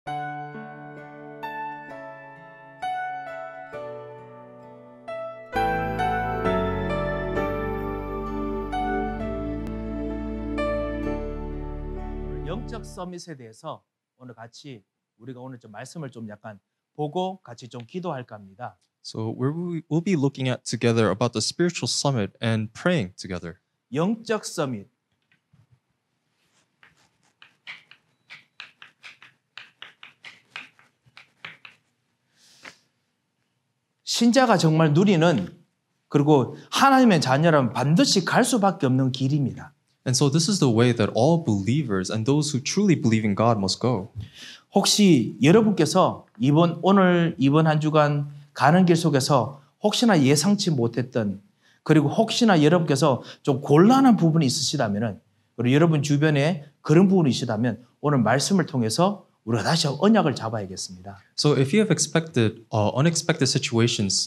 영적 서밋에 대해서 오늘 같이 우리가 오늘 좀 말씀을 좀 약간 보고 같이 좀 기도할까 합니다. So we'll be looking at together about the spiritual summit and praying together. 영적 서밋. 신자가 정말 누리는 그리고 하나님의 자녀라면 반드시 갈 수밖에 없는 길입니다. And so this is the way that all believers and those who truly believe in God must go. 혹시 여러분께서 이번 한 주간 가는 길 속에서 혹시나 예상치 못했던 그리고 혹시나 여러분께서 좀 곤란한 부분이 있으시다면은 그리고 여러분 주변에 그런 부분이 있으시다면 오늘 말씀을 통해서 우리가 다시 언약을 잡아야겠습니다. So if you have expected unexpected situations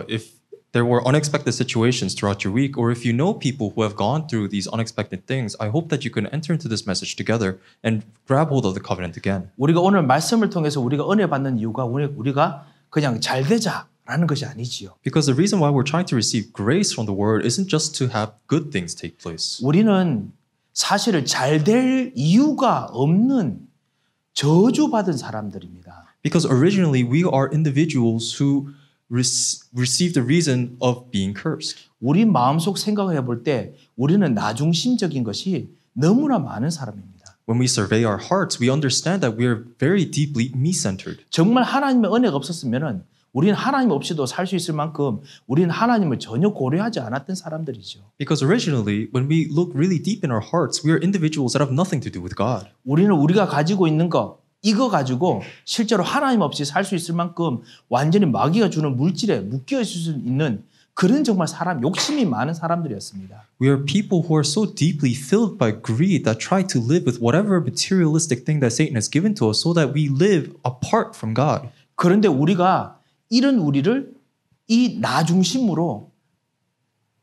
if there were unexpected situations throughout your week, or if you know people who have gone through these unexpected things, I hope that you can enter into this message together and grab hold of the covenant again. 우리가 오늘 말씀을 통해서 우리가 은혜 받는 이유가 우리가 그냥 잘 되자라는 것이 아니지요. Because the reason why we're trying to receive grace from the word isn't just to have good things take place. 우리는 사실은 잘 될 이유가 없는 저주받은 사람들입니다. Because originally we are individuals who receive the reason of being cursed. 우리 마음속 생각을 해볼 때 우리는 나중심적인 것이 너무나 많은 사람입니다. When we survey our hearts, we understand that we are very deeply me-centered. 정말 하나님의 은혜가 없었으면은 우리는 하나님 없이도 살 수 있을 만큼 우리는 하나님을 전혀 고려하지 않았던 사람들이죠. Because originally, when we look really deep in our hearts, we are individuals that have nothing to do with God. 우리는 우리가 가지고 있는 이거 가지고 실제로 하나님 없이 살 수 있을 만큼 완전히 마귀가 주는 물질에 묶여 있을 수 있는 그런 정말 욕심이 많은 사람들이었습니다. We are people who are so deeply filled by greed that try to live with whatever materialistic thing that Satan has given to us so that we live apart from God. 그런데 우리가 이런 우리를 이 나 중심으로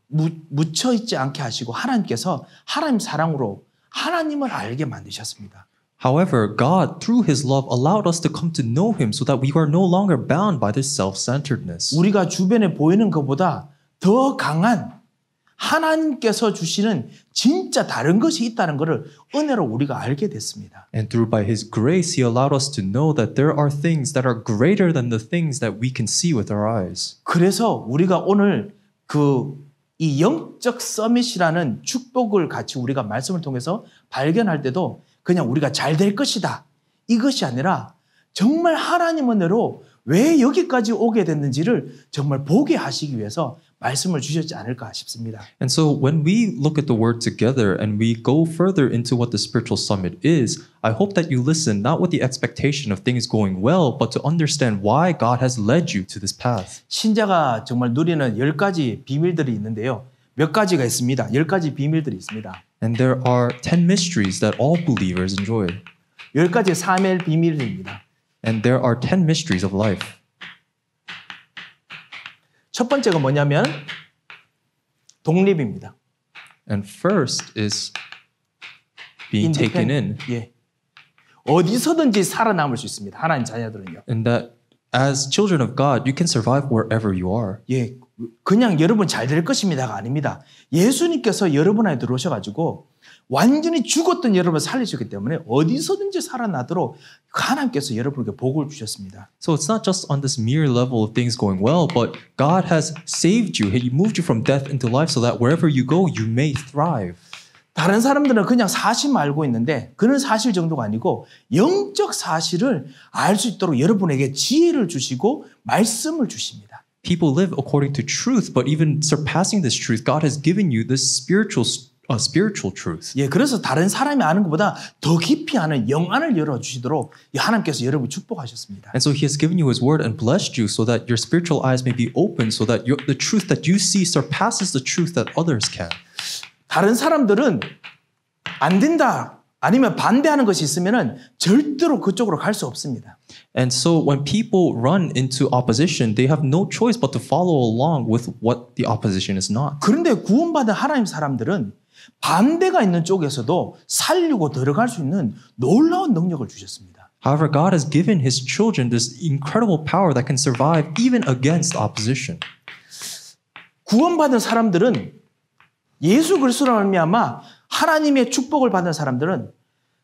묻혀 있지 않게 하시고 하나님께서 하나님 사랑으로 하나님을 알게 만드셨습니다. However, God, through His love, allowed us to come to know Him so that we are no longer bound by this self-centeredness. 우리가 주변에 보이는 것보다 더 강한 하나님께서 주시는 진짜 다른 것이 있다는 것을 은혜로 우리가 알게 됐습니다. And through by His grace, He allowed us to know that there are things that are greater than the things that we can see with our eyes. 그래서 우리가 오늘 이 영적 서밋이라는 축복을 같이 우리가 말씀을 통해서 발견할 때도 그냥 우리가 잘 될 것이다. 이것이 아니라 정말 하나님 은혜로 왜 여기까지 오게 됐는지를 정말 보게 하시기 위해서 말씀을 주셨지 않을까 싶습니다. And so when we look at the word together and we go further into what the spiritual summit is, I hope that you listen not with the expectation of things going well, but to understand why God has led you to this path. 신자가 정말 누리는 10가지 비밀들이 있는데요. 몇 가지가 있습니다. 10가지 비밀들이 있습니다. And there are 10 mysteries that all believers enjoy. 10가지 삶의 비밀입니다. And there are 10 mysteries of life. 첫 번째가 뭐냐면 독립입니다. And first is being taken in. 예. 어디서든지 살아남을 수 있습니다. 하나님 자녀들은요. And that as children of God, you can survive wherever you are. 예. 그냥 여러분 잘 될 것입니다가 아닙니다. 예수님께서 여러분 안에 들어오셔가지고 완전히 죽었던 여러분을 살리셨기 때문에 어디서든지 살아나도록 하나님께서 여러분에게 복을 주셨습니다. So it's not just on this mere level of things going well, but God has saved you. He moved you from death into life so that wherever you go, you may thrive. 다른 사람들은 그냥 사실만 알고 있는데 그런 사실 정도가 아니고 영적 사실을 알 수 있도록 여러분에게 지혜를 주시고 말씀을 주십니다. People live according to truth, but even surpassing this truth, God has given you this spiritual truth. 예, 그래서 다른 사람이 아는 것보다 더 깊이 아는 영안을 열어주시도록 하나님께서 여러분을 축복하셨습니다. And so He has given you His word and blessed you so that your spiritual eyes may be open, so that the truth that you see surpasses the truth that others can. 다른 사람들은 안 된다 아니면 반대하는 것이 있으면은 절대로 그쪽으로 갈 수 없습니다. And so when people run into opposition, they have no choice but to follow along with what the opposition is not. 그런데 구원받은 하나님 사람들은 반대가 있는 쪽에서도 살리고 들어갈 수 있는 놀라운 능력을 주셨습니다. However, God has given his children this incredible power that can survive even against opposition. 구원받은 사람들은 예수 그리스도로 말미암아 하나님의 축복을 받은 사람들은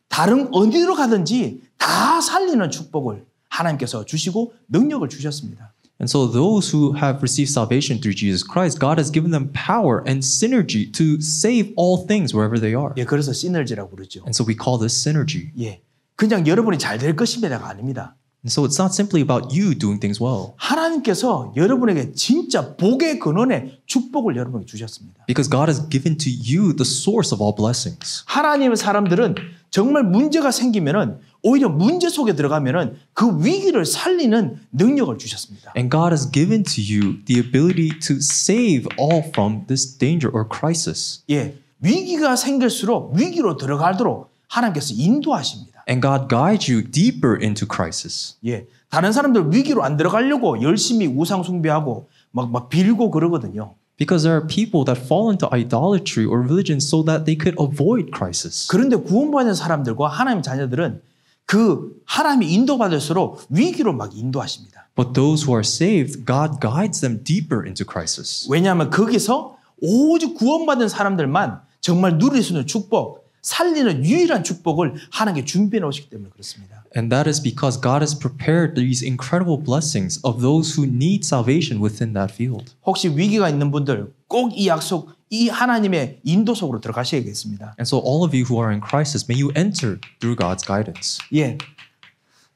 다른 어디로 가든지 다 살리는 축복을 하나님께서 주시고 능력을 주셨습니다. And so those who have received salvation through Jesus Christ, God has given them power and synergy to save all things wherever they are. 예, 그래서 시너지라고 그러죠. And so we call this synergy. 예, 그냥 여러분이 잘 될 것입니다가 아닙니다. And so it's not simply about you doing things well. 하나님께서 여러분에게 진짜 복의 근원의 축복을 여러분에게 주셨습니다. Because God has given to you the source of all blessings. 하나님의 사람들은 정말 문제가 생기면은 오히려 문제 속에 들어가면은 그 위기를 살리는 능력을 주셨습니다. And God has given to you the ability to save all from this danger or crisis. 예, 위기가 생길수록 위기로 들어가도록 하나님께서 인도하십니다. And God guides you deeper into crisis. 예, 다른 사람들 위기로 안 들어가려고 열심히 우상 숭배하고 막 빌고 그러거든요. Because there are people that fall into idolatry or religion so that they could avoid crisis. 그런데 구원받은 사람들과 하나님 자녀들은 그 하나님이 인도받을수록 위기로 막 인도하십니다. But those who are saved, God guides them deeper into crisis. 왜냐하면 거기서 오직 구원받은 사람들만 정말 누릴 수 있는 축복, 살리는 유일한 축복을 하나님께 준비해 놓으시기 때문에 그렇습니다. And that is because God has prepared these incredible blessings of those who need salvation within that field. 혹시 위기가 있는 분들 꼭 이 약속, 이 하나님의 인도 속으로 들어가셔야겠습니다. And so all of you who are in crisis, may you enter through God's guidance. 예,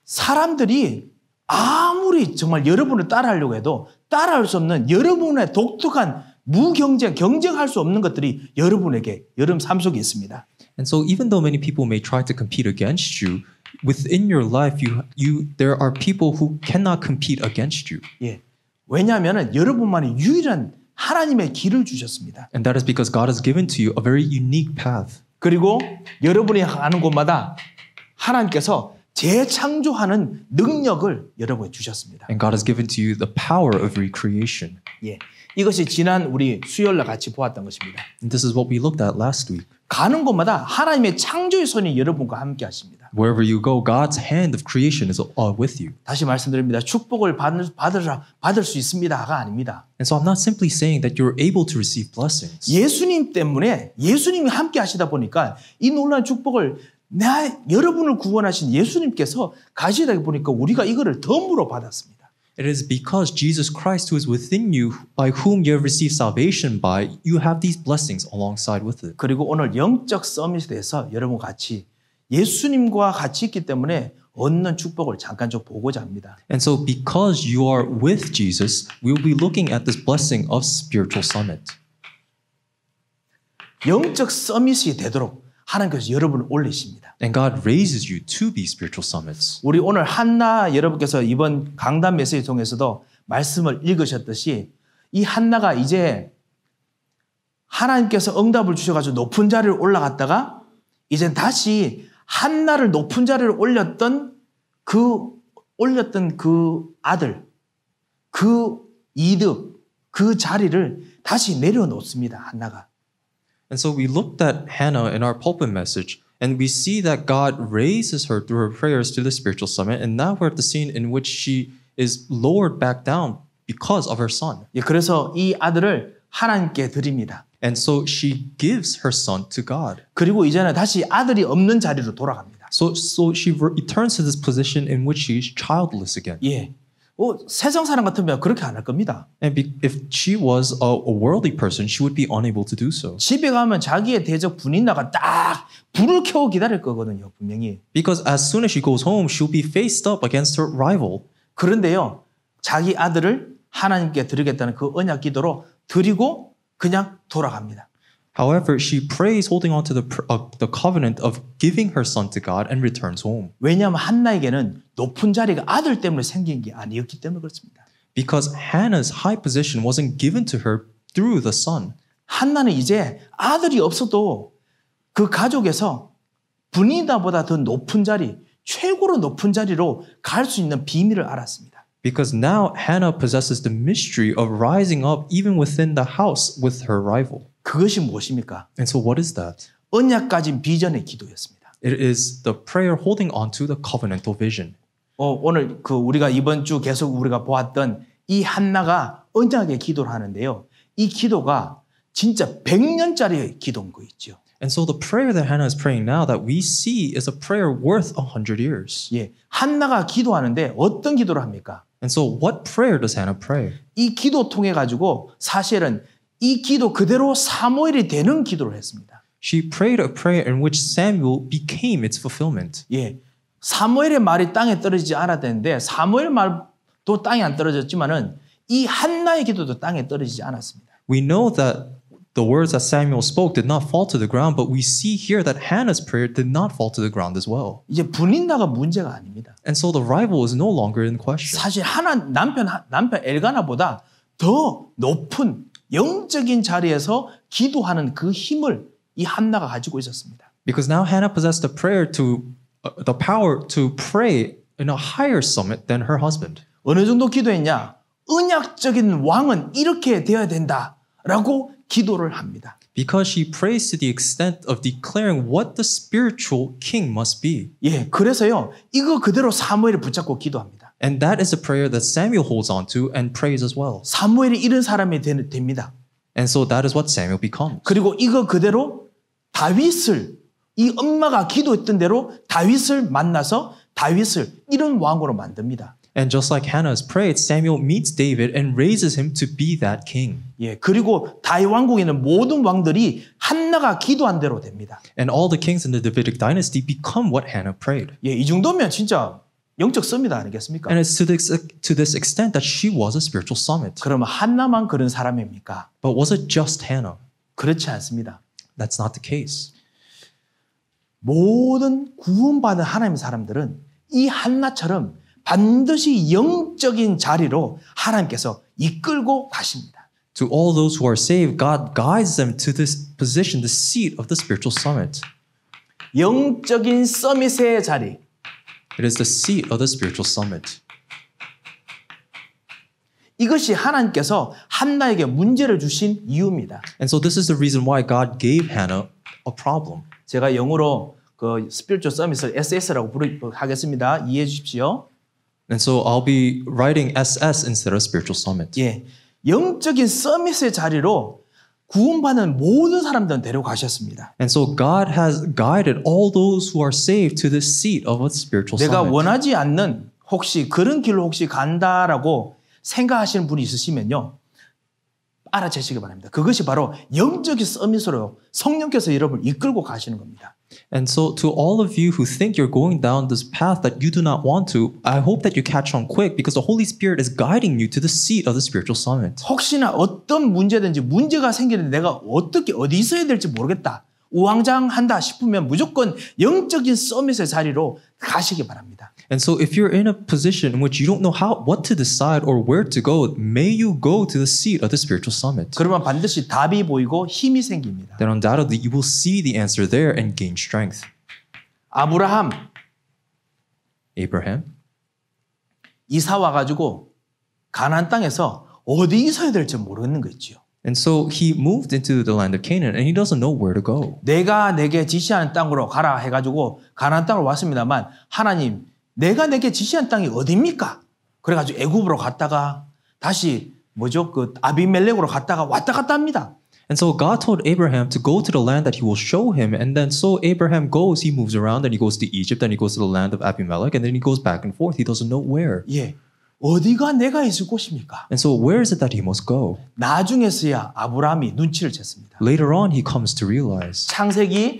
사람들이 아무리 정말 여러분을 따라하려고 해도 따라할 수 없는 여러분의 독특한 경쟁할 수 없는 것들이 여러분 삶 속에 있습니다. And so even though many people may try to compete against you, within your life, there are people who cannot compete against you. 예, 왜냐하면 여러분만의 유일한 하나님의 길을 주셨습니다. And that is because God has given to you a very unique path. 그리고 여러분이 가는 곳마다 하나님께서 재창조하는 능력을 여러분에게 주셨습니다. And God has given to you the power of recreation. 예, 이것이 지난 우리 수요일날 같이 보았던 것입니다. And this is what we looked at last week. 가는 곳마다 하나님의 창조의 손이 여러분과 함께 하십니다. Wherever you go, God's hand of creation is with you. 다시 말씀드립니다. 축복을 받을 수 있습니다가 아닙니다. And so I'm not simply saying that you're able to receive blessings. 예수님 때문에 예수님이 함께 하시다 보니까 이 놀라운 축복을 여러분을 구원하신 예수님께서 가시다 보니까 우리가 이거를 덤으로 받았습니다. It is because Jesus Christ who is within you, by whom you have received salvation by, you have these blessings alongside with it. 그리고 오늘 영적 서밋에 대해서 여러분 같이 예수님과 같이 있기 때문에 얻는 축복을 잠깐 좀 보고자 합니다. And so because you are with Jesus, we will be looking at this blessing of spiritual summit. 영적 서밋이 되도록 하나님께서 여러분을 올리십니다. And God raises you to be spiritual summits. 우리 오늘 한나 여러분께서 이번 강단 메시지 통해서도 말씀을 읽으셨듯이 이 한나가 이제 하나님께서 응답을 주셔가지고 높은 자리를 올라갔다가 이제 다시 한나를 높은 자리를 올렸던 그 아들, 그 이득, 그 자리를 다시 내려놓습니다. 한나가. And so we looked at Hannah in our pulpit message, and we see that God raises her through her prayers to the spiritual summit, and now we're at the scene in which she is lowered back down because of her son. 예, 그래서 이 아들을 하나님께 드립니다. And so she gives her son to God. 그리고 이제는 다시 아들이 없는 자리로 돌아갑니다. So she returns to this position in which she is childless again. 예, 세상 사람 같으면 그렇게 안 할 겁니다. And if she was a worldly person, she would be unable to do so. 집에 가면 자기의 대적 분인나가 딱 불을 켜고 기다릴 거거든요, 분명히. Because as soon as she goes home, she'll be faced up against her rival. 그런데요, 자기 아들을 하나님께 드리겠다는 그 언약 기도로 드리고 그냥 돌아갑니다. However, she prays holding on to the covenant of giving her son to God and returns home. 왜냐하면 한나에게는 높은 자리가 아들 때문에 생긴 게 아니었기 때문에 그렇습니다. Because Hannah's high position wasn't given to her through the son. 한나는 이제 아들이 없어도 그 가족에서 분이다보다 더 높은 자리, 최고로 높은 자리로 갈 수 있는 비밀을 알았습니다. Because now Hannah possesses the mystery of rising up even within the house with her rival. 그것이 무엇입니까? And so what is that? 언약 가진 비전의 기도였습니다. It is the prayer holding on to the covenantal vision. 오늘 우리가 이번 주 계속 우리가 보았던 이 한나가 언약의 기도를 하는데요. 이 기도가 진짜 100년짜리 기도인 거 있죠. And so the prayer that Hannah is praying now that we see is a prayer worth 100 years. 예, 한나가 기도하는데 어떤 기도를 합니까? And so what prayer does Hannah pray? 이 기도 통해 가지고 사실은 이 기도 그대로 사무엘이 되는 기도를 했습니다. She prayed a prayer in which Samuel became its fulfillment. 예, 사무엘의 말이 땅에 떨어지지 않았는데 사무엘 말도 땅에 안 떨어졌지만은 이 한나의 기도도 땅에 떨어지지 않았습니다. We know that the words that Samuel spoke did not fall to the ground, but we see here that Hannah's prayer did not fall to the ground as well. 이제 분린다가 문제가 아닙니다. And so the rival is no longer in question. 사실 남편 엘가나보다 더 높은 영적인 자리에서 기도하는 그 힘을 이 한나가 가지고 있었습니다. Because now Hannah possessed the power to pray in a higher summit than her husband. 어느 정도 기도했냐? 언약적인 왕은 이렇게 되어야 된다라고 기도를 합니다. Because she prays to the extent of declaring what the spiritual king must be. 예, 그래서요. 이거 그대로 사무엘이 붙잡고 기도합니다. And that is a prayer that Samuel holds on to and prays as well. 사무엘이 이런 사람이 됩니다. And so that is what Samuel becomes. 그리고 이거 그대로 다윗을 이 엄마가 기도했던 대로 다윗을 만나서 다윗을 이런 왕으로 만듭니다. And just like Hannah has prayed, Samuel meets David and raises him to be that king. 예, 그리고 다윗 왕국에 있는 모든 왕들이 한나가 기도한 대로 됩니다. And all the kings in the Davidic dynasty become what Hannah prayed. 예, 이 정도면 진짜 영적 썸이다 아니겠습니까? And it's to this extent that she was a spiritual summit. 그러면 한나만 그런 사람입니까? But was it just Hannah? 그렇지 않습니다. That's not the case. 모든 구원받은 하나님의 사람들은 이 한나처럼 반드시 영적인 자리로 하나님께서 이끌고 가십니다. To all those who are saved, God guides them to this position, the seat of the spiritual summit. 영적인 서밋의 자리. It is the seat of the spiritual summit. 이것이 하나님께서 한나에게 문제를 주신 이유입니다. And so this is the reason why God gave Hannah a problem. 제가 영어로 그 스피리추얼 서밋을 SS라고 하겠습니다. 이해해 주십시오. And so I'll be writing SS instead of spiritual summit. 예, 영적인 서밋의 자리로 구원받는 모든 사람들은 데려가셨습니다. And so God has guided all those who are saved to the seat of a spiritual 내가 summit. 원하지 않는 혹시 그런 길로 혹시 간다라고 생각하시는 분이 있으시면요. 알아채시기 바랍니다. 그것이 바로 영적인 서밋으로 성령께서 여러분을 이끌고 가시는 겁니다. And so to all of you who think you're going down this path that you do not want to, I hope that you catch on quick because the Holy Spirit is guiding you to the seat of the spiritual summit. 혹시나 어떤 문제든지 문제가 생기는데 내가 어떻게 어디 있어야 될지 모르겠다. 우왕좌왕한다 싶으면 무조건 영적인 서밋의 자리로 가시기 바랍니다. And so if you're in a position in which you don't know what to decide or where to go, may you go to the seat of the spiritual summit. 그러면 반드시 답이 보이고 힘이 생깁니다. Then undoubtedly you will see the answer there and gain strength. 아브라함 Abraham, 이사 와가지고 가나안 땅에서 어디 있어야 될지 모르는 거 있죠. and so he moved into the land of Canaan and he doesn't know where to go. 내가 내게 지시하는 땅으로 가라 해가지고 가나안 땅으로 왔습니다만 하나님 내가 내게 지시한 땅이 어디입니까? 그래가지고 애굽으로 갔다가 다시 그 아비멜렉으로 갔다가 왔다 갔다 합니다. And so God told Abraham to go to the land that he will show him. And then so Abraham goes, he moves around, and he goes to Egypt, and he goes to the land of Abimelech, and then he goes back and forth. He doesn't know where. 예, 어디가 내가 있을 곳입니까? And so where is it that he must go? 나중에서야 아브라함이 눈치를 챘습니다. Later on, he comes to realize. 창세기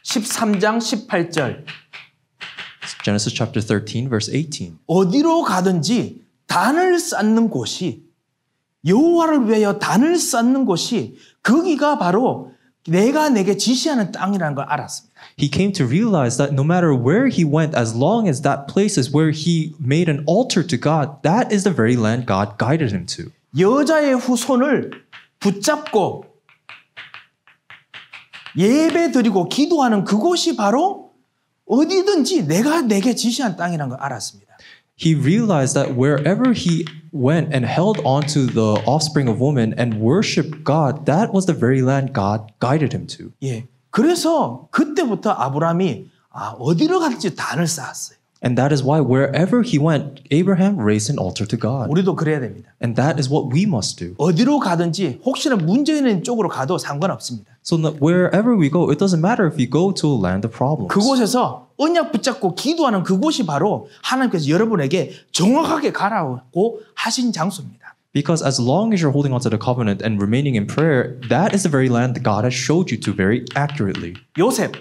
13장 18절 Genesis chapter 13, verse 18. 어디로 가든지 단을 쌓는 곳이 여호와를 위하여 단을 쌓는 곳이 거기가 바로 내가 내게 지시하는 땅이라는 걸 알았습니다. He came to realize that no matter where he went, as long as that place is where he made an altar to God, that is the very land God guided him to. 여자의 후손을 붙잡고 예배 드리고 기도하는 그곳이 바로 어디든지 내가 내게 지시한 땅이라는 걸 알았습니다. He realized that wherever he went and held on to the offspring of woman and worshiped God, that was the very land God guided him to. 예, 그래서 그때부터 아브라함이 어디로 갈지 단을 쌓았어요. And that is why wherever he went, Abraham raised an altar to God. 우리도 그래야 됩니다. And that is what we must do. 어디로 가든지 혹시나 문제 있는 쪽으로 가도 상관없습니다. So wherever we go, it doesn't matter if we go to a land of problems. 그곳에서 언약 붙잡고 기도하는 그곳이 바로 하나님께서 여러분에게 정확하게 가라고 하신 장소입니다. Because as long as you're holding on to the covenant and remaining in prayer, that is the very land that God has showed you to very accurately. 요셉.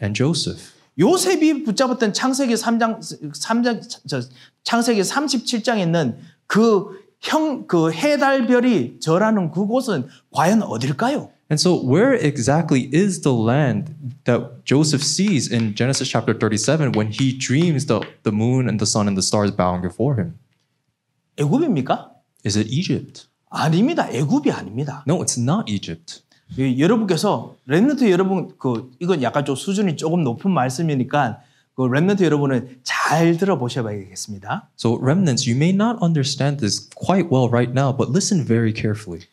And Joseph. 요셉이 붙잡았던 창세기 37장에 있는 그 해달별이 절하는 그곳은 과연 어딜까요? And so where exactly is the land that Joseph sees in Genesis chapter 37 when he dreams the moon and the sun and the stars bowing before him? 애굽입니까? Is it Egypt? 아닙니다. 애굽이 아닙니다. No, it's not Egypt. 여러분께서 렘넌트 여러분 이건 약간 좀 수준이 조금 높은 말씀이니까 그 렘넌트 여러분은 잘 들어보셔야겠습니다. So remnants, you may not understand this quite well right now, but listen very carefully.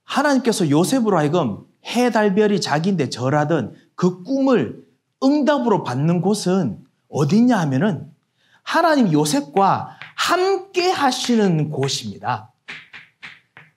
하나님께서 요셉으로 하여금 해달별이 자기인데 절하던 그 꿈을 응답으로 받는 곳은 어디냐 하면은 하나님 요셉과 함께 하시는 곳입니다.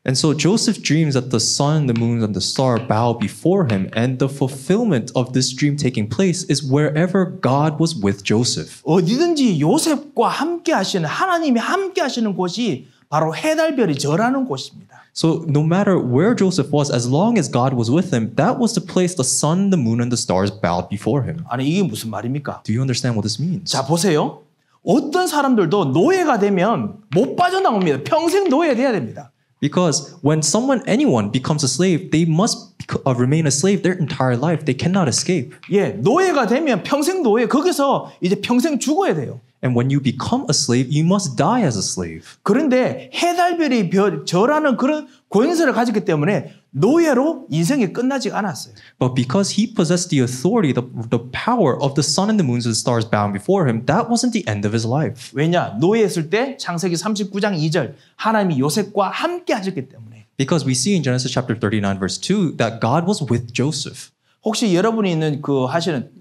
And so Joseph dreams that the sun, the moon, and the star bow before him, and the fulfillment of this dream taking place is wherever God was with Joseph. 어디든지 요셉과 함께 하시는 하나님이 함께 하시는 곳이 바로 해달별이 절하는 곳입니다. So no matter where Joseph was, as long as God was with him, that was the place the sun, the moon, and the stars bowed before him. 아니 이게 무슨 말입니까? Do you understand what this means? 자 보세요. 어떤 사람들도 노예가 되면 못 빠져나옵니다. 평생 노예돼야 됩니다. Because when anyone becomes a slave, they must remain a slave their entire life. They cannot escape. 예, 노예가 되면 평생 노예. 거기서 이제 평생 죽어야 돼요. And when you become a slave, you must die as a slave. 그런데 해달별이 절하는 그런 권세를 가졌기 때문에 노예로 인생이 끝나지 않았어요. But because he possessed the authority, the power of the sun and the moons and the stars bowing before him, that wasn't the end of his life. 왜냐? 노예했을 때 창세기 39장 2절 하나님이 요셉과 함께 하셨기 때문에. Because we see in Genesis chapter 39 verse 2 that God was with Joseph. 혹시 여러분이 있는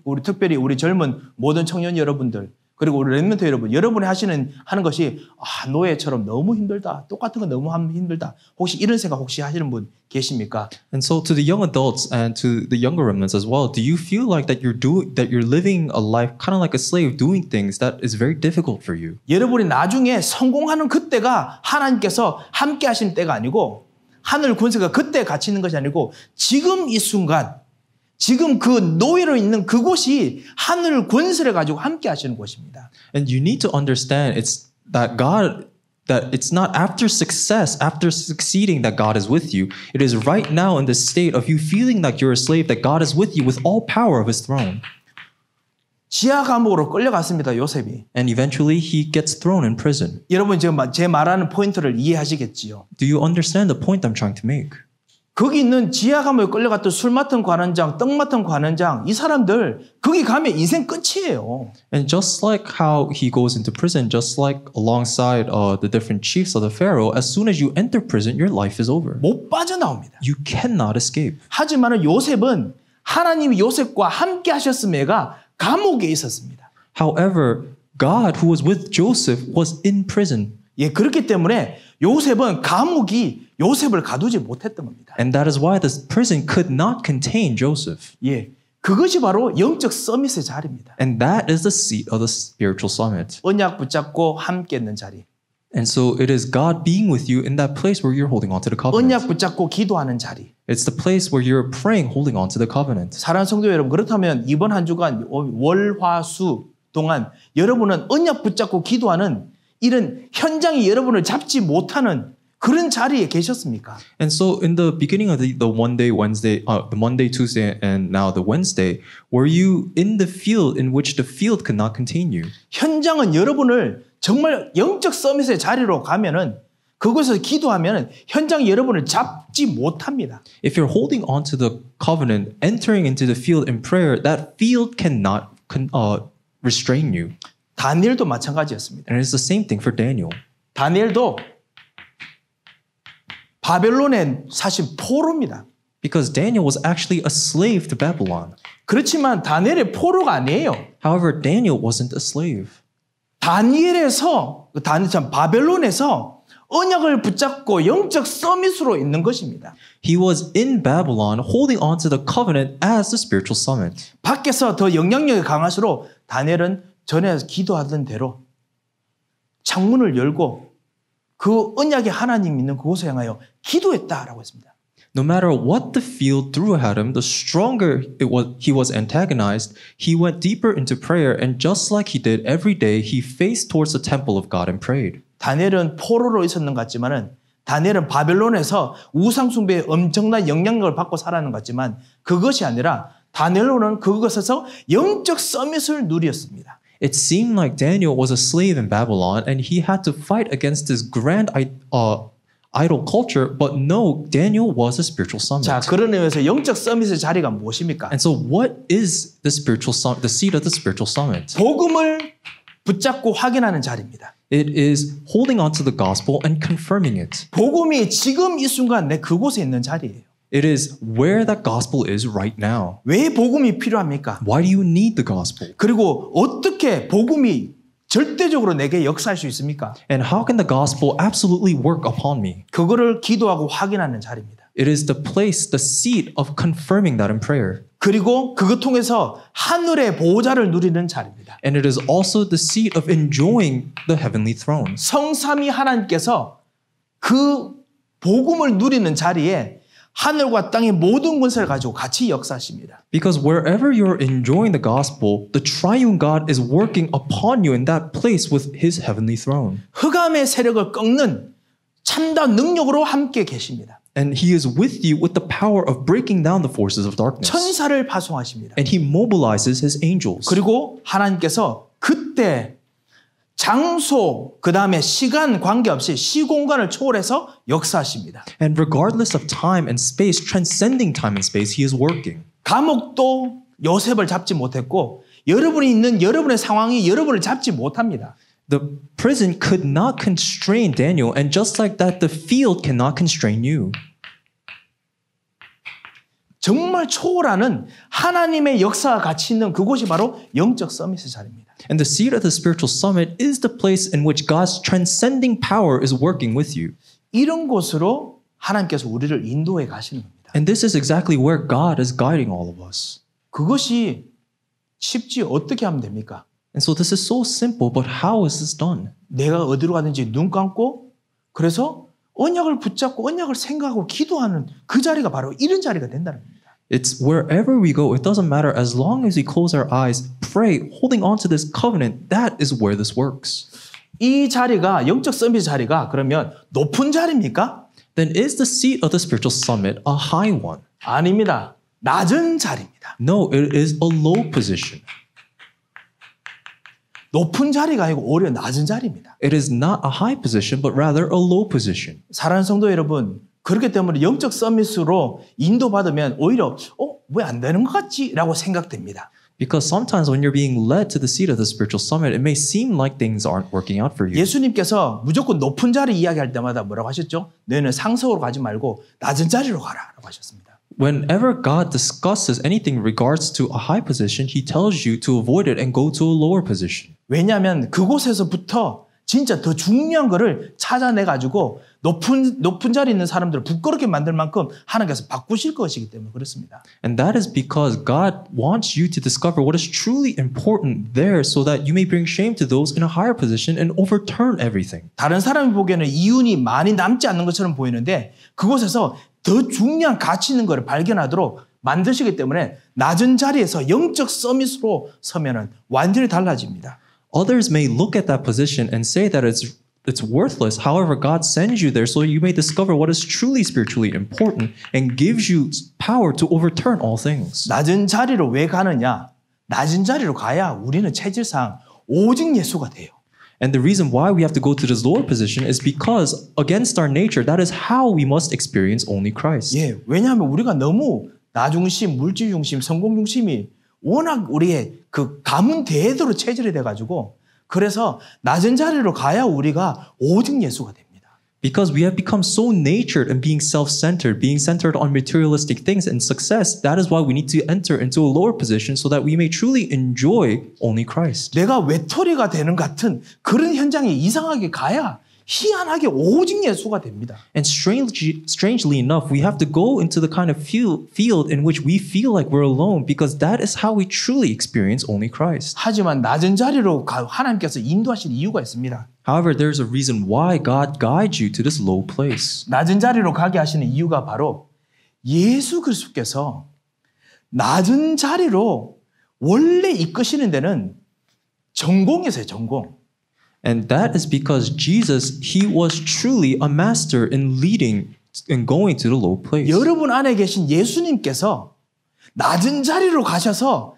우리 특별히 우리 젊은 모든 청년 여러분들 그리고 우리 렘넌트 여러분, 여러분이 하는 것이 노예처럼 너무 힘들다. 똑같은 거 너무 힘들다. 혹시 이런 생각 혹시 하시는 분 계십니까? And so to the young adults and to the younger remnants as well, do you feel like that you're living a life kind of like a slave doing things that is very difficult for you? 여러분이 나중에 성공하는 그때가 하나님께서 함께 하시는 때가 아니고 하늘 권세가 그때 같이 있는 것이 아니고 지금 이 순간 지금 그 노예로 있는 그곳이 하늘 권세를 가지고 함께 하시는 곳입니다. And you need to understand that it's not after succeeding that God is with you. It is right now in the state of you feeling like you're a slave that God is with you with all power of his throne. 지하 감옥으로 끌려갔습니다. 요셉이. And eventually he gets thrown in prison. 여러분 지금 제 말하는 포인트를 이해하시겠지요? Do you understand the point I'm trying to make? 거기 있는 지하 감옥에 끌려갔던 술 맡은 관원장, 떡 맡은 관원장 이 사람들 거기 가면 인생 끝이에요. And just like how he goes into prison, just like alongside the different chiefs of the Pharaoh, as soon as you enter prison, your life is over. 못 빠져나옵니다. You cannot escape. 하지만 요셉은 하나님이 요셉과 함께 하셨음에가 감옥에 있었습니다. However, God who was with Joseph was in prison. 예, 그렇기 때문에 요셉은 감옥이 요셉을 가두지 못했던 겁니다. And that is why this prison could not contain Joseph. 예, 그것이 바로 영적 서밋의 자리입니다. And that is the seat of the spiritual summit. 언약 붙잡고 함께 있는 자리. And so it is God being with you in that place where you're holding on to the covenant. 언약 붙잡고 기도하는 자리. It's the place where you're praying, holding on to the covenant. 사랑하는 성도 여러분, 그렇다면 이번 한 주간 월화수 동안 여러분은 언약 붙잡고 기도하는 이런 현장이 여러분을 잡지 못하는 그런 자리에 계셨습니까? And so in the beginning of the Monday, Tuesday, and now the Wednesday, were you in the field in which the field could not contain you? 현장은 여러분을 정말 영적 서밋의 자리로 가면은 그곳에서 기도하면 현장이 여러분을 잡지 못합니다. If you're holding on to the covenant, entering into the field in prayer, that field cannot restrain you. 다니엘도 마찬가지였습니다. And it's the same thing for Daniel. 다니엘도 바벨론의 사실 포로입니다. Because Daniel was actually a slave to Babylon. 그렇지만 다니엘의 포로가 아니에요. However, Daniel wasn't a slave. 바벨론에서 언약을 붙잡고 영적 서밋으로 있는 것입니다. He was in Babylon holding on to the covenant as the spiritual summit. 밖에서 더 영향력이 강할수록 다니엘은 전에 기도하던 대로 창문을 열고 그 언약의 하나님 있는 그곳에 향하여 기도했다라고 했습니다. No matter what the field threw at him, the stronger he was antagonized, he went deeper into prayer, and just like he did every day, he faced towards the temple of God and prayed. 다니엘은 포로로 있었는 것 같지만은 다니엘은 바벨론에서 우상 숭배에 엄청난 영향력을 받고 살아는 것 같지만 그것이 아니라 다니엘로는 그것에서 영적 서밋을 누렸습니다. It seemed like Daniel was a slave in Babylon, and he had to fight against this grand idol culture, but no, Daniel was a spiritual summit. 자, 그런 의미에서 영적 서밋의 자리가 무엇입니까? And so what is the spiritual summit, the seat of the spiritual summit? 복음을 붙잡고 확인하는 자리입니다. It is holding on to the gospel and confirming it. 복음이 지금 이 순간 내 그곳에 있는 자리예요. It is where that gospel is right now. 왜 복음이 필요합니까? Why do you need the gospel? 그리고 어떻게 복음이 절대적으로 내게 역사할 수 있습니까? And how can the gospel absolutely work upon me? 그거를 기도하고 확인하는 자리입니다. It is the place, the seat of confirming that in prayer. 그리고 그것 통해서 하늘의 보호자를 누리는 자리입니다. And it is also the seat of enjoying the heavenly throne. 성삼위 하나님께서 그 복음을 누리는 자리에 하늘과 땅의 모든 권세를 가지고 같이 역사하십니다. Because wherever you're enjoying the gospel, the triune God is working upon you in that place with his heavenly throne. 흑암의 세력을 꺾는 참다운 능력으로 함께 계십니다. And he is with you with the power of breaking down the forces of darkness. 천사를 파송하십니다. And he mobilizes his angels. 그리고 하나님께서 그때 장소, 그 다음에 시간 관계없이 시공간을 초월해서 역사하십니다. And regardless of time and space, transcending time and space, he is working. 감옥도 요셉을 잡지 못했고 여러분이 있는 여러분의 상황이 여러분을 잡지 못합니다. The prison could not constrain Daniel, and just like that, the field cannot constrain you. 정말 초월하는 하나님의 역사가 같이 있는 그곳이 바로 영적 서밋의 자리입니다. And the seat of the spiritual summit is the place in which God's transcending power is working with you. 이런 곳으로 하나님께서 우리를 인도해 가시는 겁니다. And this is exactly where God is guiding all of us. 그것이 쉽지 어떻게 하면 됩니까? And so this is so simple, but how is this done? 내가 어디로 가든지 눈 감고 그래서 언약을 붙잡고 언약을 생각하고 기도하는 그 자리가 바로 이런 자리가 된다는 겁니다. It's wherever we go, it doesn't matter as long as we close our eyes, pray, holding on to this covenant, that is where this works. 이 자리가 영적 서밋 자리가 그러면 높은 자리입니까? Then is the seat of the spiritual summit a high one? 아닙니다. 낮은 자리입니다. No, it is a low position. 높은 자리가 아니고 오히려 낮은 자리입니다. It is not a high position, but rather a low position. 사랑하는 성도 여러분, 그렇기 때문에 영적 서밋으로 인도받으면 오히려 왜 안 되는 것 같지? 라고 생각됩니다. Because sometimes when you're being led to the seat of the spiritual summit, it may seem like things aren't working out for you. 예수님께서 무조건 높은 자리 이야기할 때마다 뭐라고 하셨죠? 너희는 상석으로 가지 말고 낮은 자리로 가라 라고 하셨습니다. Whenever God discusses anything in regards to a high position, he tells you to avoid it and go to a lower position. 왜냐하면 그곳에서부터 진짜 더 중요한 거를 찾아내가지고 높은 자리에 있는 사람들을 부끄럽게 만들 만큼 하나님께서 바꾸실 것이기 때문에 그렇습니다. And that is because God wants you to discover what is truly important there so that you may bring shame to those in a higher position and overturn everything. 다른 사람이 보기에는 이윤이 많이 남지 않는 것처럼 보이는데 그곳에서 더 중요한 가치 있는 것을 발견하도록 만드시기 때문에 낮은 자리에서 영적 서밋으로 서면은 완전히 달라집니다. Others may look at that position and say that it's worthless. However, God sends you there so you may discover what is truly spiritually important and gives you power to overturn all things. 낮은 자리로 왜 가느냐? 낮은 자리로 가야 우리는 체질상 오직 예수가 돼요. And the reason why we have to go to this lower position is because against our nature, that is how we must experience only Christ. 예, 왜냐하면 우리가 너무 나 중심, 물질 중심, 성공 중심이 워낙 우리의 그 가문 대대로 체질이 돼가지고 그래서 낮은 자리로 가야 우리가 오직 예수가 됩니다. Because we have become so natured in being self-centered, being centered on materialistic things and success, that is why we need to enter into a lower position so that we may truly enjoy only Christ. 내가 외톨이가 되는 같은 그런 현장이 이상하게 가야 희한하게 오직 예수가 됩니다. And strangely enough, we have to go into the kind of field in which we feel like we're alone because that is how we truly experience only Christ. 하지만 낮은 자리로 하나님께서 인도하신 이유가 있습니다. However, there's a reason why God guides you to this low place. 낮은 자리로 가게 하시는 이유가 바로 예수 그리스도께서 낮은 자리로 원래 이끄시는 데는 전공이세요, 전공. And that is because Jesus, he was truly a master in leading and going to the low place. 여러분 안에 계신 예수님께서 낮은 자리로 가셔서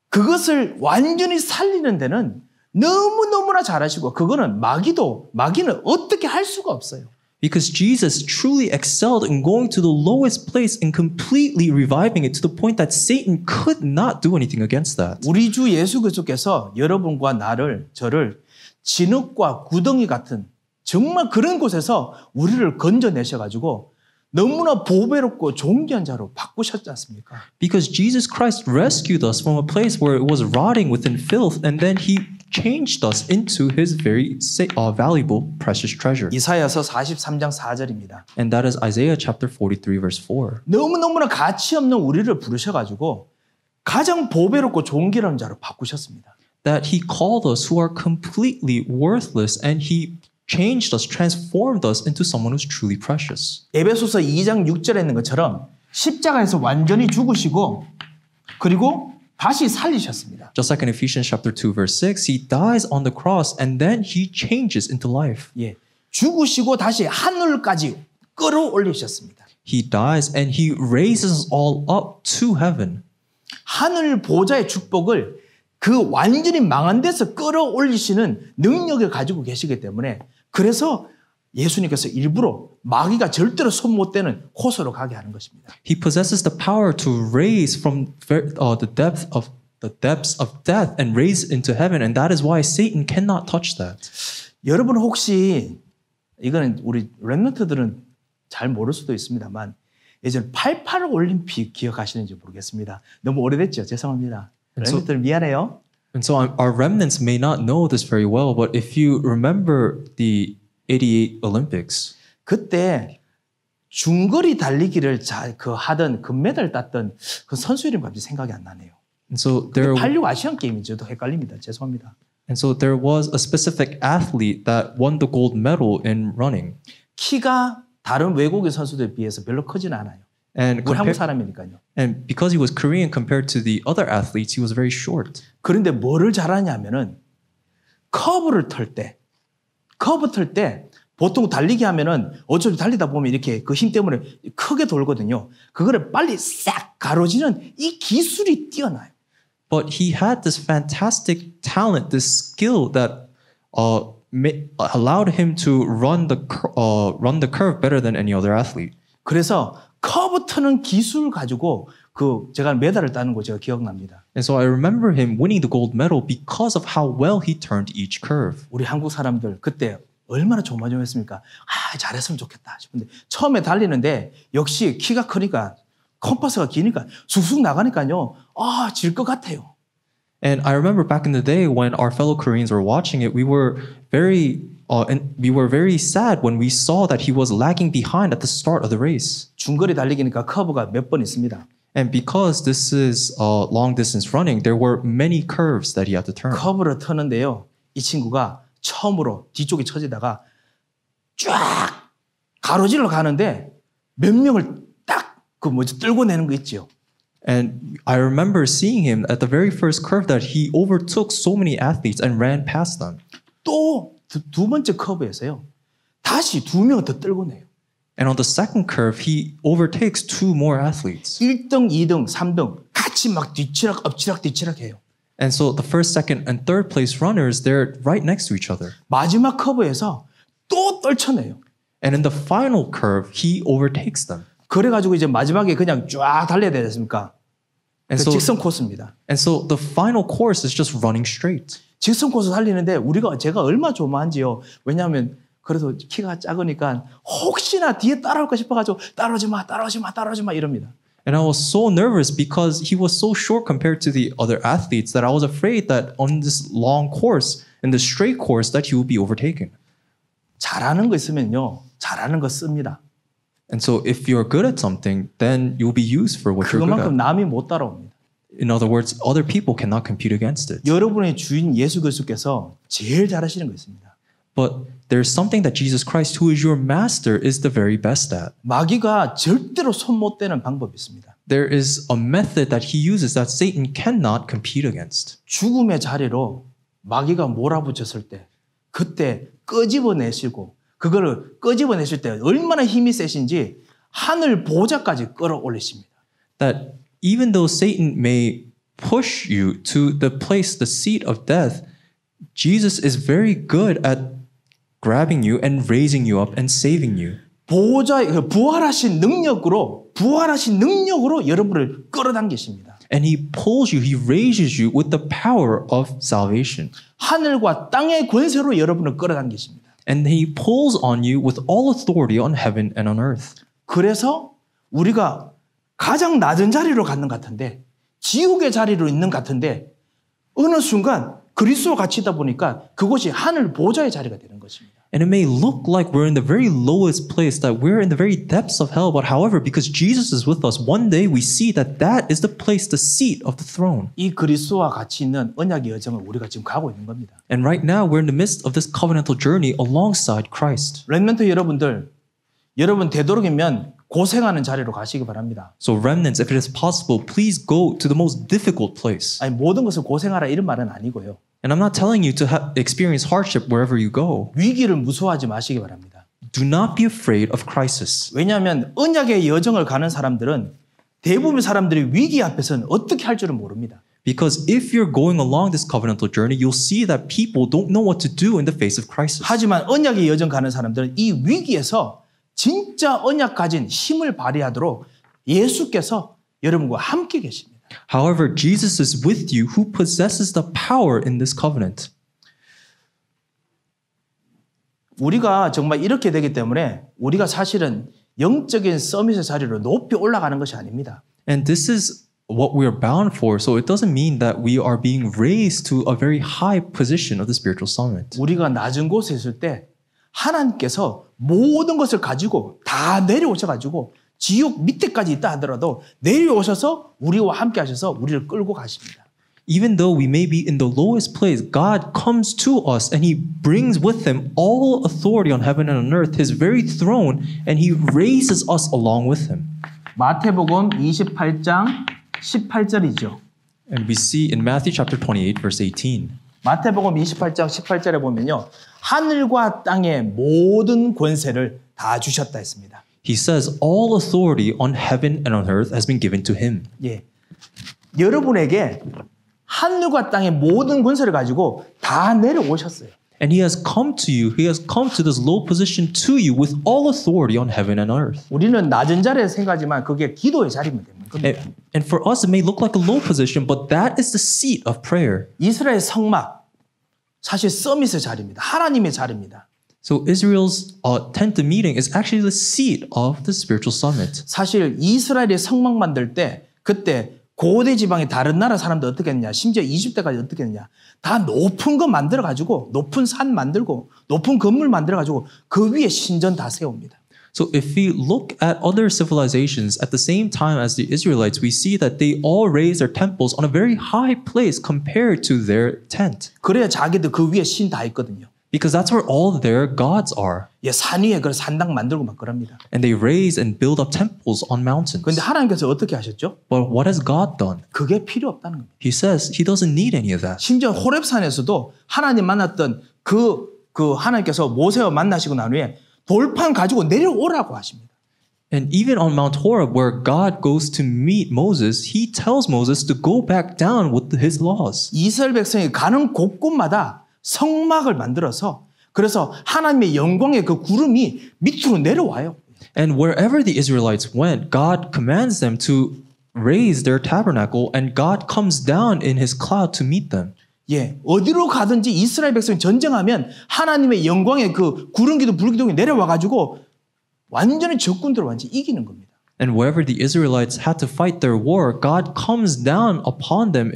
그것을 완전히 살리는 데는 너무너무나 잘하시고 그거는 마귀는 어떻게 할 수가 없어요. Because Jesus truly excelled in going to the lowest place and completely reviving it to the point that Satan could not do anything against that. 우리 주 예수 그리스도께서 여러분과 저를 진흙과 구덩이 같은 정말 그런 곳에서 우리를 건져내셔가지고 너무나 보배롭고 존귀한 자로 바꾸셨지 않습니까? Because Jesus Christ rescued us from a place where it was rotting within filth and then he changed us into his very valuable, precious treasure. 이사야서 43장 4절입니다. And that is Isaiah chapter 43 verse 4. 너무너무나 가치 없는 우리를 부르셔가지고 가장 보배롭고 존귀한 자로 바꾸셨습니다. That he called us who are completely worthless and he changed us, transformed us into someone who's truly precious. 에베소서 2장 6절에 있는 것처럼 십자가에서 완전히 죽으시고 그리고 다시 살리셨습니다. Just like in Ephesians chapter 2 verse 6, he dies on the cross and then he changes into life. 예, 죽으시고 다시 하늘까지 끌어올리셨습니다. He dies and he raises us all up to heaven. 하늘 보좌의 축복을 그 완전히 망한 데서 끌어올리시는 능력을 가지고 계시기 때문에 그래서 예수님께서 일부러 마귀가 절대로 손 못 대는 호소로 가게 하는 것입니다. He possesses the power to raise from the depths of death and raise into heaven, and that is why Satan cannot touch that. 여러분 혹시 이거는 우리 렘넌트들은 잘 모를 수도 있습니다만 예전 88 올림픽 기억하시는지 모르겠습니다. 너무 오래됐죠. 죄송합니다. 렘넌트들 미안해요. And so our remnants may not know this very well, but if you remember the 88 Olympics, 그때 중거리 달리기를 하던 금메달 땄던 그 선수 이름 갑자기 생각이 안 나네요. and so there 86 아시안 게임인지 또 헷갈립니다. 죄송합니다. and so there was a specific athlete that won the gold medal in running. 키가 다른 외국인 선수들에 비해서 별로 크지는 않아요. And 우리 한국 사람이니까요. and because he was Korean compared to the other athletes, he was very short. 그런데 뭐를 잘하냐면은 커브 틀 때 보통 달리기 하면은 어차피 달리다 보면 이렇게 그 힘 때문에 크게 돌거든요. 그거를 빨리 싹 가로지는 이 기술이 뛰어나요. But he had this fantastic talent, this skill that allowed him to run the curve better than any other athlete. 그래서 커브 트는 기술 가지고 제가 메달을 따는 거 제가 기억납니다. And so I remember him winning the gold medal because of how well he turned each curve. 우리 한국 사람들 그때 얼마나 조마조마했습니까? 잘했으면 좋겠다 싶은데 처음에 달리는데 역시 키가 크니까 컴파스가 기니까 쑥쑥 나가니까요. 질 것 같아요. And I remember back in the day when our fellow Koreans were watching it, we were very sad when we saw that he was lagging behind at the start of the race. 중거리 달리기니까 커브가 몇 번 있습니다. And because this is long distance running, there were many curves that he had to turn. 커브를 터는데요. 이 친구가 처음으로 뒤쪽에 처지다가 쫙 가로질러 가는데 몇 명을 딱 끌고 내는 거 있죠. And I remember seeing him at the very first curve that he overtook so many athletes and ran past them. 또 두 번째 커브에서요. 다시 두 명을 더 끌고 내요. And on the second curve, he overtakes two more athletes. 1등, 2등, 3등 같이 막 엎치락 해요. And so the first, second, and third place runners, they're right next to each other. 마지막 커브에서 또 떨쳐내요. And in the final curve, he overtakes them. 그래가지고 이제 마지막에 그냥 쫙 달려야 되지 않습니까? And so, 직선 코스입니다. and so the final course is just running straight. 직선 코스 달리는데 제가 얼마나 조마한지요. 왜냐하면 그래서 키가 작으니까 혹시나 뒤에 따라올까 싶어가지고 따라오지 마 이럽니다. And I was so nervous because he was so short compared to the other athletes that I was afraid that on this long course, in the straight course, that he would be overtaken. 잘하는 거 있으면요, 잘하는 거 씁니다. And so if you're good at something, then you'll be used for what you're good 그만큼 at. 남이 못 따라옵니다. In other words, other people cannot compete against it. 여러분의 주인 예수 그리스도께서 제일 잘하시는 거 있습니다. But there's something that Jesus Christ, who is your master, is the very best at. 마귀가 절대로 손 못 대는 방법이 있습니다. There is a method that he uses that Satan cannot compete against. 죽음의 자리로 마귀가 몰아붙였을 때 그때 끄집어내시고 그거를 끄집어내실 때 얼마나 힘이 세신지 하늘 보좌까지 끌어올리십니다. That even though Satan may push you to the place, the seat of death, Jesus is very good at grabbing you and raising you up and saving you. 부활하신 능력으로 여러분을 끌어당기십니다. And he pulls you, he raises you with the power of salvation. 하늘과 땅의 권세로 여러분을 끌어당기십니다. And he pulls on you with all authority on heaven and on earth. 그래서 우리가 가장 낮은 자리로 가는 것 같은데 지옥의 자리로 있는 것 같은데 어느 순간 그리스도와 같이 있다 보니까 그곳이 하늘 보좌의 자리가 되는 것입니다. And it may look like we're in the very lowest place, that we're in the very depths of hell, but however, because Jesus is with us, one day we see that that is the place, the seat of the throne. 이 그리스도와 같이 있는 언약의 여정을 우리가 지금 가고 있는 겁니다. And right now, we're in the midst of this covenantal journey alongside Christ. 렘넌트 여러분들, 여러분 되도록이면 고생하는 자리로 가시기 바랍니다. So remnants, if it is possible, please go to the most difficult place. 아니 모든 것을 고생하라 이런 말은 아니고요. And I'm not telling you to experience hardship wherever you go. 위기를 무서워하지 마시기 바랍니다. Do not be afraid of crisis. 왜냐하면 언약의 여정을 가는 사람들은 대부분 사람들이 위기 앞에서는 어떻게 할 줄은 모릅니다. Because if you're going along this covenantal journey, you'll see that people don't know what to do in the face of crisis. 하지만 언약의 여정 가는 사람들은 이 위기에서 진짜 언약 가진 힘을 발휘하도록 예수께서 여러분과 함께 계십니다. However, Jesus is with you who possesses the power in this covenant. 우리가 정말 이렇게 되기 때문에 우리가 사실은 영적인 서밋의 자리로 높이 올라가는 것이 아닙니다. And this is what we are bound for. So it doesn't mean that we are being raised to a very high position of the spiritual summit. 우리가 낮은 곳에 있을 때 하나님께서 모든 것을 가지고 다 내려오셔가지고 지옥 밑에까지 있다 하더라도 내려오셔서 우리와 함께 하셔서 우리를 끌고 가십니다. Even though we may be in the lowest place, God comes to us and he brings with him all authority on heaven and on earth, his very throne, and he raises us along with him. 마태복음 28장 18절이죠. And we see in Matthew chapter 28 verse 18. 마태복음 28장 18절에 보면요. 하늘과 땅의 모든 권세를 다 주셨다 했습니다. He says all authority on heaven and on earth has been given to him. 예. 여러분에게 하늘과 땅의 모든 권세를 가지고 다 내려오셨어요. And he has come to you. He has come to this low position to you with all authority on heaven and earth. 우리는 낮은 자리에 생각하지만 그게 기도의 자리면 되는 겁니다. And for us, it may look like a low position, but that is the seat of prayer. 이스라엘 성막 사실 서밋의 자리입니다. 하나님의 자리입니다. So Israel's tent meeting is actually the seat of the spiritual summit. 사실 이스라엘의 성막 만들 때 그때 고대 지방의 다른 나라 사람들 어떻게 했냐, 심지어 이집트까지 어떻게 했냐, 다 높은 거 만들어 가지고 높은 산 만들고 높은 건물 만들어 가지고 그 위에 신전 다 세웁니다. So if we look at other civilizations at the same time as the Israelites, we see that they all raise their temples on a very high place compared to their tent. 그래야 자기들 그 위에 신 다 있거든요. Because that's where all their gods are. 예, 산 위에 그 산당 만들고 막 그럽니다. And they raise and build up temples on mountains. 그런데 하나님께서 어떻게 하셨죠? But what has God done? 그게 필요 없다는 겁니다. He says he doesn't need any of that. 심지어 호렙산에서도 하나님 만났던 그 하나님께서 모세와 만나시고 난 후에 돌판 가지고 내려오라고 하십니다. And even on Mount Horeb, where God goes to meet Moses, he tells Moses to go back down with his laws. 이스라엘 백성이 가는 곳곳마다 성막을 만들어서 그래서 하나님의 영광의 그 구름이 밑으로 내려와요. And wherever the Israelites went, God commands them to raise their tabernacle, and God comes down in his cloud to meet them. 예, 어디로 가든지 이스라엘 백성이 전쟁하면 하나님의 영광의 그 구름기둥, 불기둥이 내려와 가지고 완전히 적군들을 완전히 이기는 겁니다. And wherever the Israelites had to fight their war, God comes down upon them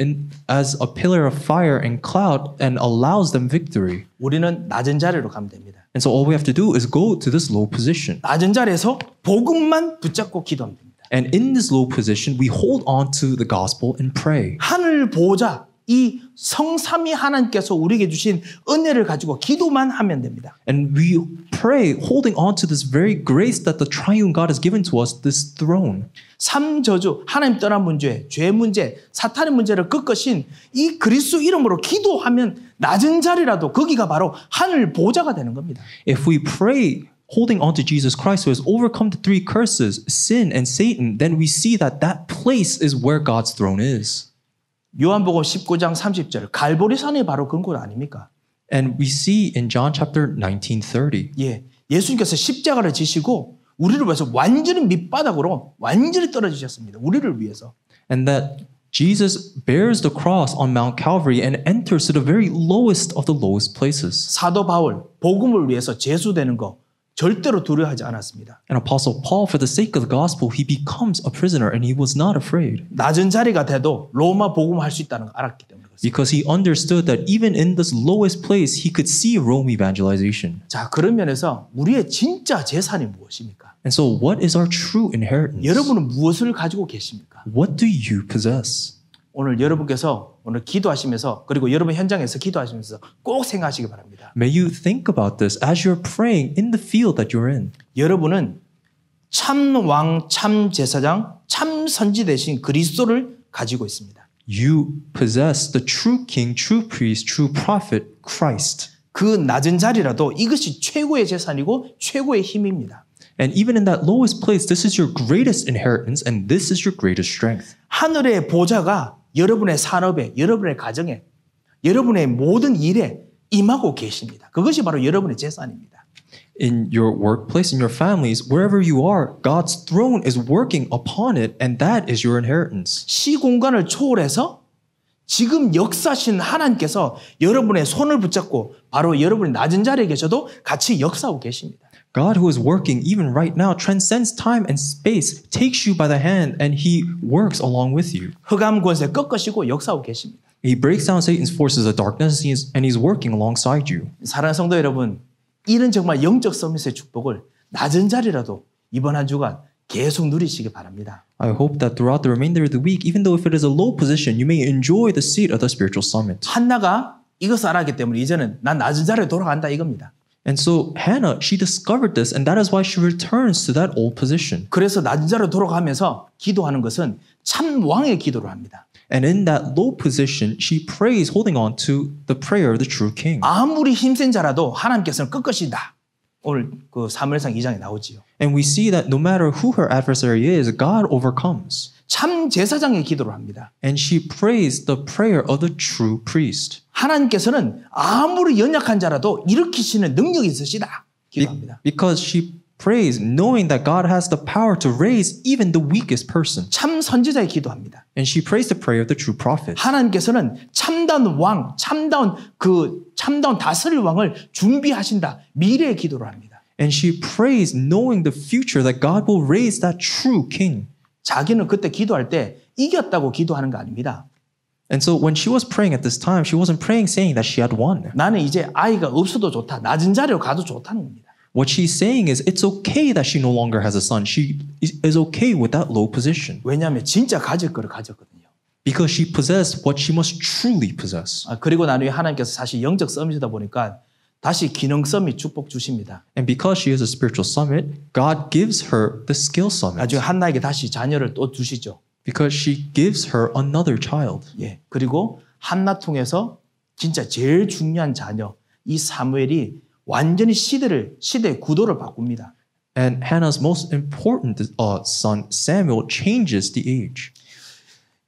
as a pillar of fire and cloud and allows them victory. 우리는 낮은 자리로 가면 됩니다. And so all we have to do is go to this low position. 낮은 자리에서 복음만 붙잡고 기도하면 됩니다. And in this low position, we hold on to the gospel and pray. 하늘 보호자, 이 성삼위 하나님께서 우리에게 주신 은혜를 가지고 기도만 하면 됩니다. And we pray, holding on to this very grace that the triune God has given to us, this throne. 삼저주, 하나님 떠난 문제, 죄 문제, 사탄의 문제를 꺾으신 이 그리스도 이름으로 기도하면 낮은 자리라도 거기가 바로 하늘 보호자가 되는 겁니다. If we pray, holding on to Jesus Christ who has overcome the three curses, sin and Satan, then we see that that place is where God's throne is. 요한복음 19장 30절 갈보리산이 바로 그런 곳 아닙니까? And we see in John chapter 19:30. 예, 예수님께서 십자가를 지시고 우리를 위해서 완전히 밑바닥으로 완전히 떨어지셨습니다. 우리를 위해서. And that Jesus bears the cross on Mount Calvary and enters to the very lowest of the lowest places. 사도 바울 복음을 위해서 제수되는 거 절대로 두려워하지 않았습니다. And Apostle Paul, for the sake of the gospel, he becomes a prisoner and he was not afraid. 낮은 자리가 돼도 로마 복음을 할 수 있다는 걸 알았기 때문에 그렇습니다. Because he understood that even in this lowest place, he could see Rome evangelization. 자, 그런 면에서 우리의 진짜 재산이 무엇입니까? And so what is our true inheritance? 여러분은 무엇을 가지고 계십니까? What do you possess? 오늘 여러분께서 오늘 기도하시면서 그리고 여러분 현장에서 기도하시면서 꼭 생각하시기 바랍니다. May you think about this as you're praying in the field that you're in. 여러분은 참 왕, 참 제사장, 참 선지 대신 그리스도를 가지고 있습니다. You possess the true king, true priest, true prophet, Christ. 그 낮은 자리라도 이것이 최고의 재산이고 최고의 힘입니다. And even in that lowest place, this is your greatest inheritance and this is your greatest strength. 하늘의 보좌가 여러분의 산업에, 여러분의 가정에, 여러분의 모든 일에 임하고 계십니다. 그것이 바로 여러분의 재산입니다. In your workplace, in your families, wherever you are, God's throne is working upon it and that is your inheritance. 시공간을 초월해서 지금 역사하신 하나님께서 여러분의 손을 붙잡고 바로 여러분의 낮은 자리에 계셔도 같이 역사하고 계십니다. God who is working even right now transcends time and space, takes you by the hand and he works along with you. 흑암 권세 꺾으시고 역사하고 계십니다. He breaks down Satan's forces of darkness and he's working alongside you. 사랑하는 성도 여러분, 이런 정말 영적 서밋의 축복을 낮은 자리라도 이번 한 주간 계속 누리시기 바랍니다. I hope that throughout the remainder of the week, even though if it is a low position, you may enjoy the seat of the spiritual summit. 한나가 이것을 알았기 때문에 이제는 난 낮은 자리에 돌아간다 이겁니다. And so Hannah, she discovered this and that is why she returns to that old position. 그래서 낮은 자리로 돌아가면서 기도하는 것은 참 왕의 기도를 합니다. And in that low position, she prays holding on to the prayer of the true king. 아무리 힘센 자라도 하나님께서는 꺾으신다. 오늘 그 사무엘상 2장에 나오지요. And we see that no matter who her adversary is, God overcomes. 참 제사장의 기도를 합니다. And she prays the prayer of the true priest. 하나님께서는 아무리 연약한 자라도 일으키시는 능력이 있으시다. 기도합니다. Because she prays knowing that God has the power to raise even the weakest person. 참 선지자의 기도합니다. And she prays the prayer of the true prophet. 하나님께서는 참다운 왕, 참다운 다스릴 왕을 준비하신다. 미래의 기도를 합니다. And she prays knowing the future that God will raise that true king. 자기는 그때 기도할 때 이겼다고 기도하는 거 아닙니다. And so when she was praying at this time, she wasn't praying saying that she had won. 나는 이제 아이가 없어도 좋다. 낮은 자리로 가도 좋다는 겁니다. What she's saying is it's okay that she no longer has a son. She is okay with that low position. 왜냐하면 진짜 가질 거를 가졌거든요. Because she possessed what she must truly possess. 그리고 나중에 하나님께서 사실 영적 서밋이다 보니까 다시 기능 서밋 축복 주십니다. And because she is a spiritual summit, God gives her the skill summit. 나중에 한나에게 다시 자녀를 또 주시죠. Because she gives her another child. 예. 그리고 한나 통해서 진짜 제일 중요한 자녀 이 사무엘이 완전히 시대의 구도를 바꿉니다. And Hannah's most important son Samuel changes the age.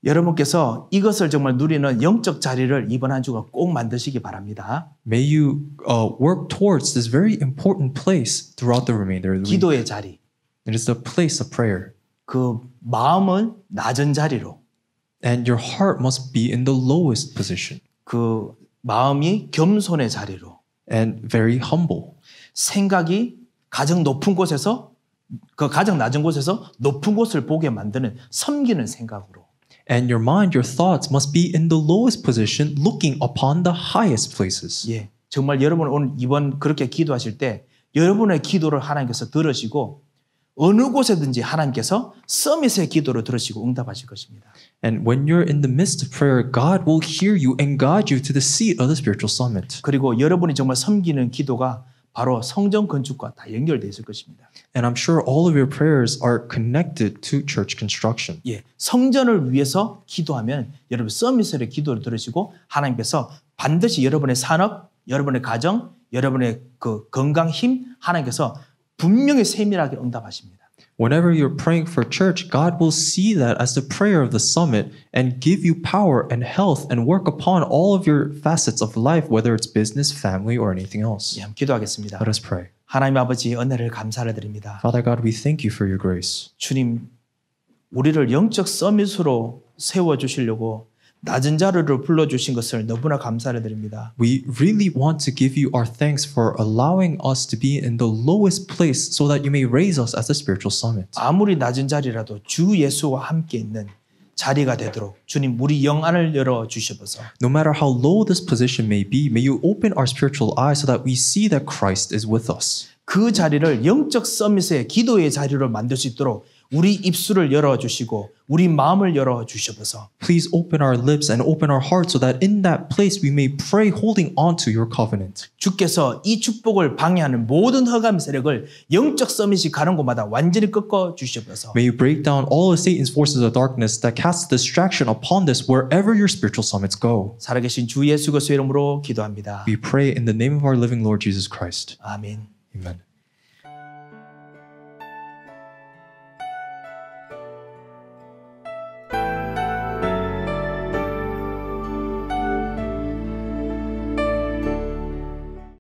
여러분께서 이것을 정말 누리는 영적 자리를 이번 한 주가 꼭 만드시기 바랍니다. May you work towards this very important place throughout the remainder of the week. 기도의 자리. It is the place of prayer. 그 마음은 낮은 자리로. And your heart must be in the lowest position. 그 마음이 겸손의 자리로 and very humble. 생각이 가장 높은 곳에서 그 가장 낮은 곳에서 높은 곳을 보게 만드는 섬기는 생각으로 And your mind, your thoughts must be in the lowest position, looking upon the highest places. 예, 정말 여러분 오늘 이번 그렇게 기도하실 때 여러분의 기도를 하나님께서 들으시고 어느 곳에든지 하나님께서 서밋의 기도를 들으시고 응답하실 것입니다. And when you're in the midst of prayer, God will hear you and guide you to the seat of the spiritual summit. 그리고 여러분이 정말 섬기는 기도가 바로 성전 건축과 다 연결되어 있을 것입니다. And I'm sure all of your prayers are connected to church construction. 예, 성전을 위해서 기도하면 여러분 서밋의 기도를 들으시고 하나님께서 반드시 여러분의 산업, 여러분의 가정, 여러분의 그 건강, 힘 하나님께서 분명히 세밀하게 응답하십니다. Whenever you're praying for church, God will see that as the prayer of the summit and give you power and health and work upon all of your facets of life, whether it's business, family, or anything else. 예, 기도하겠습니다. Let us pray. 하나님 아버지 은혜를 감사를 드립니다. Father God, we thank you for your grace. 주님, 우리를 영적 서밋으로 세워주시려고 낮은 자리로 불러주신 것을 너무나 감사를 드립니다. We really want to give you our thanks for allowing us to be in the lowest place so that you may raise us as a spiritual summit. 아무리 낮은 자리라도 주 예수와 함께 있는 자리가 되도록 주님 우리 영안을 열어 주시옵소서. No matter how low this position may be, may you open our spiritual eyes so that we see that Christ is with us. 그 자리를 영적 서밋의 기도의 자리로 만들 수 있도록 우리 입술을 열어주시고 우리 마음을 열어주시옵소서. Please open our lips and open our hearts so that in that place we may pray holding on to your covenant. 주께서 이 축복을 방해하는 모든 흑암 세력을 영적 서밋이 가는 곳마다 완전히 꺾어 주시옵소서. May you break down all of Satan's forces of darkness that cast distraction upon this wherever your spiritual summits go. 살아계신 주 예수 그리스도의 이름으로 기도합니다. We pray in the name of our living Lord Jesus Christ. 아멘. Amen.